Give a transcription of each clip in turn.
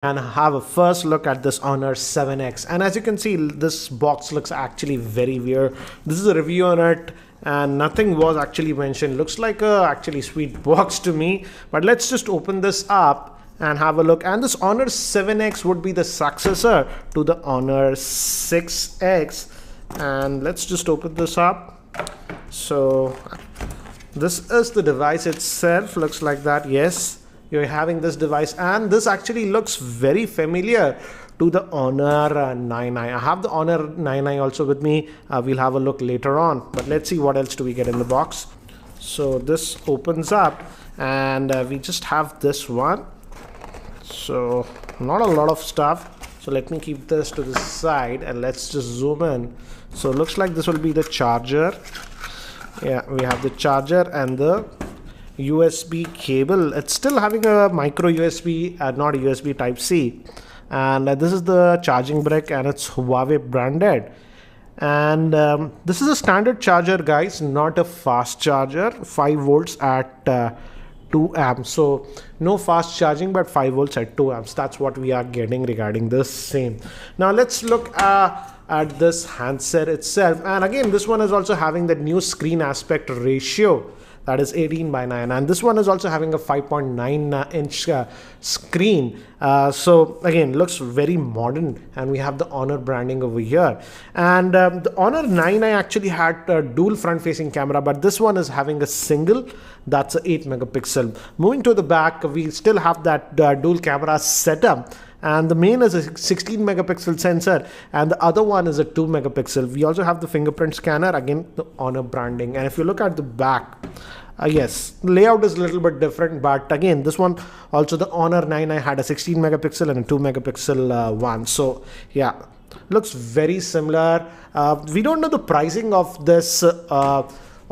and have a first look at this Honor 7X. And as you can see, this box looks actually very weird. This is a review on it and nothing was actually mentioned. Looks like a actually sweet box to me, but let's just open this up and have a look. And this Honor 7X would be the successor to the Honor 6X. And let's just open this up. So this is the device itself. Looks like that. Yes, you're having this device, and this actually looks very familiar to the Honor 9i. I have the Honor 9i also with me. We'll have a look later on, but let's see what else do we get in the box. So this opens up and we just have this one. So not a lot of stuff. So let me keep this to the side and let's just zoom in. So it looks like this will be the charger. Yeah, we have the charger and the USB cable. It's still having a micro USB, not a USB type C. And this is the charging brick and it's Huawei branded. And this is a standard charger, guys, not a fast charger. 5 volts at 2 amps. So no fast charging, but 5 volts at 2 amps. That's what we are getting regarding this same. Now let's look at this handset itself. And again, this one is also having the new screen aspect ratio, that is 18:9, and this one is also having a 5.9 inch screen. So again, looks very modern, and we have the Honor branding over here. And the Honor 9i actually had a dual front facing camera, but this one is having a single, that's a 8 megapixel. Moving to the back, we still have that dual camera setup. And the main is a 16 megapixel sensor and the other one is a 2 megapixel. We also have the fingerprint scanner, again the Honor branding. And if you look at the back, yes, layout is a little bit different, but again, this one also, the Honor 9i had a 16 megapixel and a 2 megapixel one. So yeah, looks very similar. We don't know the pricing of this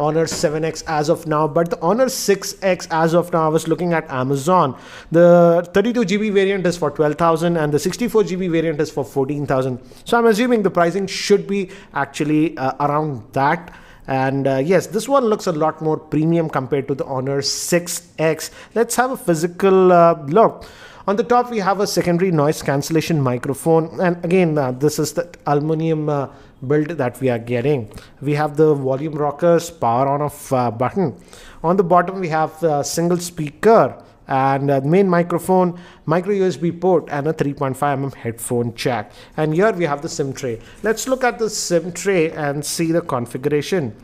Honor 7X as of now, but the Honor 6X as of now, I was looking at Amazon. The 32GB variant is for 12,000 and the 64GB variant is for 14,000. So I'm assuming the pricing should be actually around that. And yes, this one looks a lot more premium compared to the Honor 6X. Let's have a physical look. On the top, we have a secondary noise cancellation microphone. And again, this is the aluminum build that we are getting. We have the volume rockers, power on off button. On the bottom, we have a single speaker and main microphone, micro USB port, and a 3.5mm headphone jack. And here we have the SIM tray. Let's look at the SIM tray and see the configuration.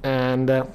And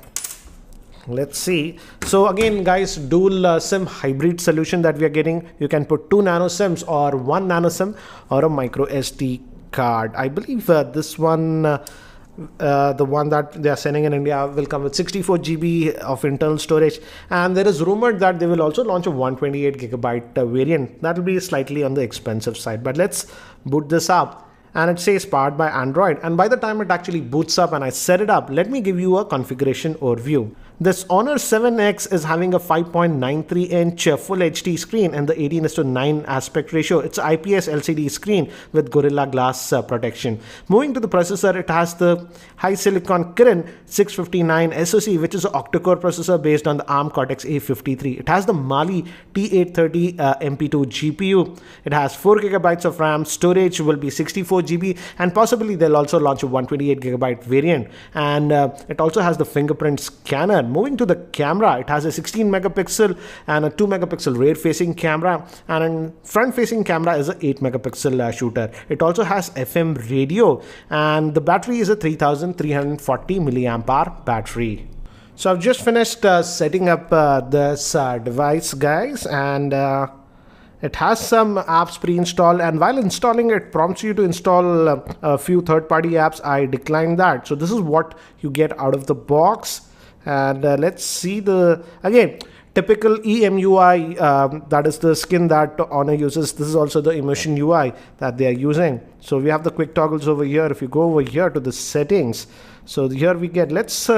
let's see. So again, guys, dual SIM hybrid solution that we are getting. You can put 2 nano SIMs or 1 nano SIM or a micro SD card. I believe this one, the one that they are sending in India, will come with 64GB of internal storage, and there is rumored that they will also launch a 128GB variant. That will be slightly on the expensive side, but let's boot this up. And it says powered by Android, and by the time it actually boots up and I set it up, let me give you a configuration overview. This Honor 7X is having a 5.93 inch full HD screen and the 18:9 aspect ratio. It's an IPS LCD screen with Gorilla Glass protection. Moving to the processor, it has the HiSilicon Kirin 659 SoC, which is an octa-core processor based on the ARM Cortex A53. It has the Mali T830 MP2 GPU. It has 4GB of RAM. Storage will be 64GB, and possibly they'll also launch a 128GB variant. And it also has the fingerprint scanner. Moving to the camera, it has a 16 megapixel and a 2 megapixel rear facing camera, and a front facing camera is a 8 megapixel shooter. It also has FM radio, and the battery is a 3340 milliamp hour battery. So I've just finished setting up this device, guys, and it has some apps pre-installed, and while installing it prompts you to install a few third-party apps. I declined that. So this is what you get out of the box. And let's see the, again, typical EMUI, that is the skin that Honor uses. This is also the Immersion UI that they are using. So we have the quick toggles over here. If you go over here to the settings, so here we get, let's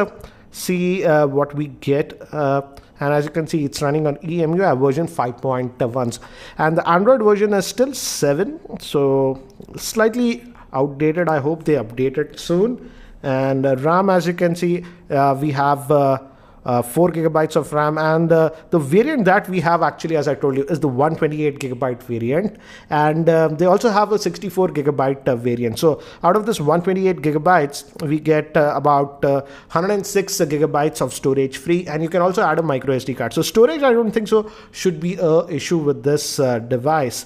see what we get. And as you can see, it's running on EMUI version 5.1. And the Android version is still 7. So slightly outdated. I hope they update it soon. And RAM, as you can see, we have 4 gigabytes of RAM, and the variant that we have actually, as I told you, is the 128 gigabyte variant, and they also have a 64 gigabyte variant. So out of this 128 gigabytes, we get about 106 gigabytes of storage free, and you can also add a micro SD card. So storage, I don't think so should be a issue with this device.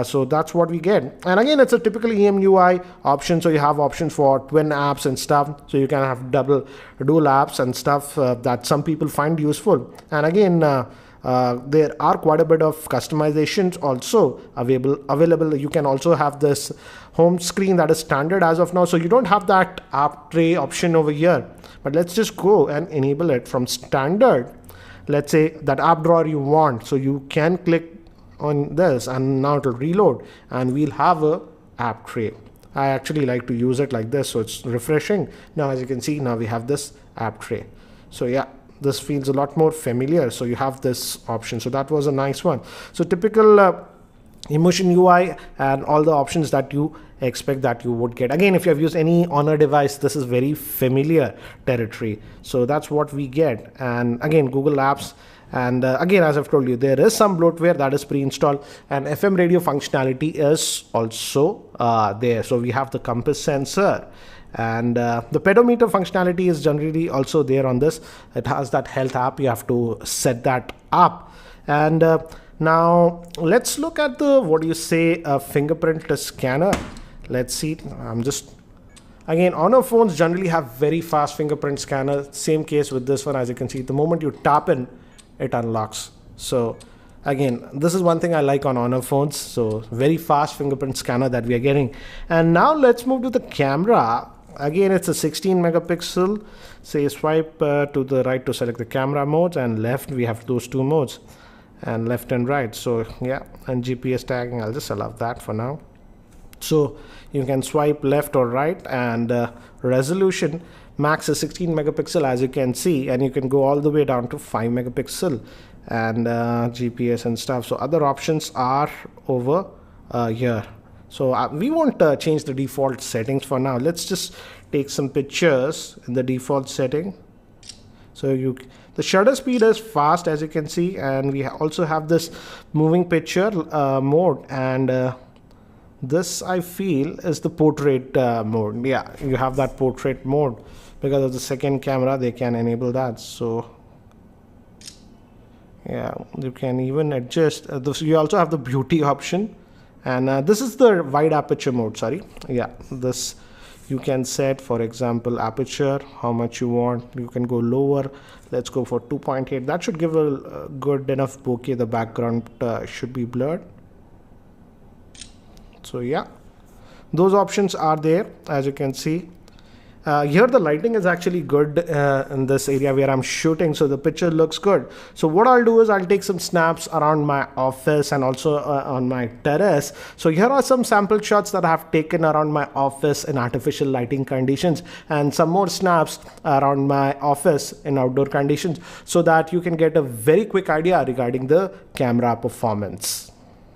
So that's what we get. And again, it's a typical EMUI option. So you have options for twin apps and stuff. So you can have dual apps and stuff that some people find useful. And again, there are quite a bit of customizations also available. You can also have this home screen that is standard as of now. So you don't have that app tray option over here. But let's just go and enable it from standard. Let's say that app drawer you want. So you can click on this, and now it will reload, and we'll have a app tray. I actually like to use it like this, so it's refreshing. Now as you can see, now we have this app tray. So yeah, this feels a lot more familiar. So you have this option. So that was a nice one. So typical Emotion UI and all the options that you expect that you would get. Again, if you have used any Honor device, this is very familiar territory. So that's what we get. And again, Google Apps. And again, as I've told you, there is some bloatware that is pre-installed, and FM radio functionality is also there. So we have the compass sensor, and the pedometer functionality is generally also there on this. It has that health app. You have to set that up. And now let's look at the, what do you say, fingerprint scanner. Let's see. Again, Honor phones generally have very fast fingerprint scanner. Same case with this one. As you can see, the moment you tap in, it unlocks. So again, this is one thing I like on Honor phones. So very fast fingerprint scanner that we are getting. And now let's move to the camera. Again, it's a 16 megapixel. Say swipe to the right to select the camera modes, and left we have those two modes, and left and right. So yeah, and GPS tagging, I'll just allow that for now. So you can swipe left or right, and resolution max is 16 megapixel, as you can see, and you can go all the way down to 5 megapixel, and GPS and stuff. So other options are over here. So we won't change the default settings for now. Let's just take some pictures in the default setting. So the shutter speed is fast, as you can see, and we also have this moving picture mode, and this I feel is the portrait mode. Yeah, you have that portrait mode because of the second camera. They can enable that. So yeah, you can even adjust you also have the beauty option, and this is the wide aperture mode. Sorry, yeah, this you can set, for example, aperture, how much you want. You can go lower. Let's go for 2.8. That should give a good enough bokeh. The background should be blurred. So yeah, those options are there, as you can see. Here the lighting is actually good in this area where I'm shooting, so the picture looks good. So what I'll do is I'll take some snaps around my office and also on my terrace. So here are some sample shots that I have taken around my office in artificial lighting conditions, and some more snaps around my office in outdoor conditions, so that you can get a very quick idea regarding the camera performance.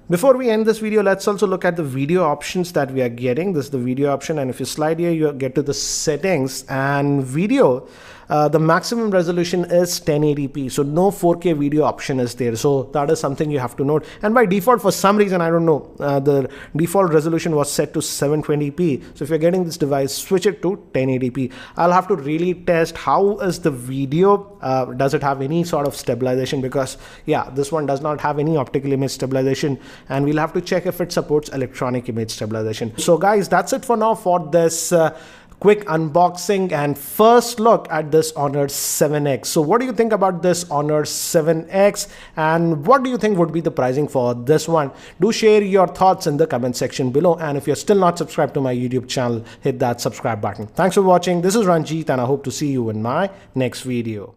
Before we end this video, let's also look at the video options that we are getting. This is the video option, and if you slide here, you get to the settings and video. The maximum resolution is 1080p, so no 4K video option is there. So that is something you have to note. And by default, for some reason, I don't know, the default resolution was set to 720p. So if you're getting this device, switch it to 1080p. I'll have to really test how is the video. Does it have any sort of stabilization? Because yeah, this one does not have any optical image stabilization, and we'll have to check if it supports electronic image stabilization. So guys, that's it for now for this quick unboxing and first look at this Honor 7X. So what do you think about this Honor 7X, and what do you think would be the pricing for this one? Do share your thoughts in the comment section below, and if you're still not subscribed to my YouTube channel, hit that subscribe button. Thanks for watching. This is Ranjit, and I hope to see you in my next video.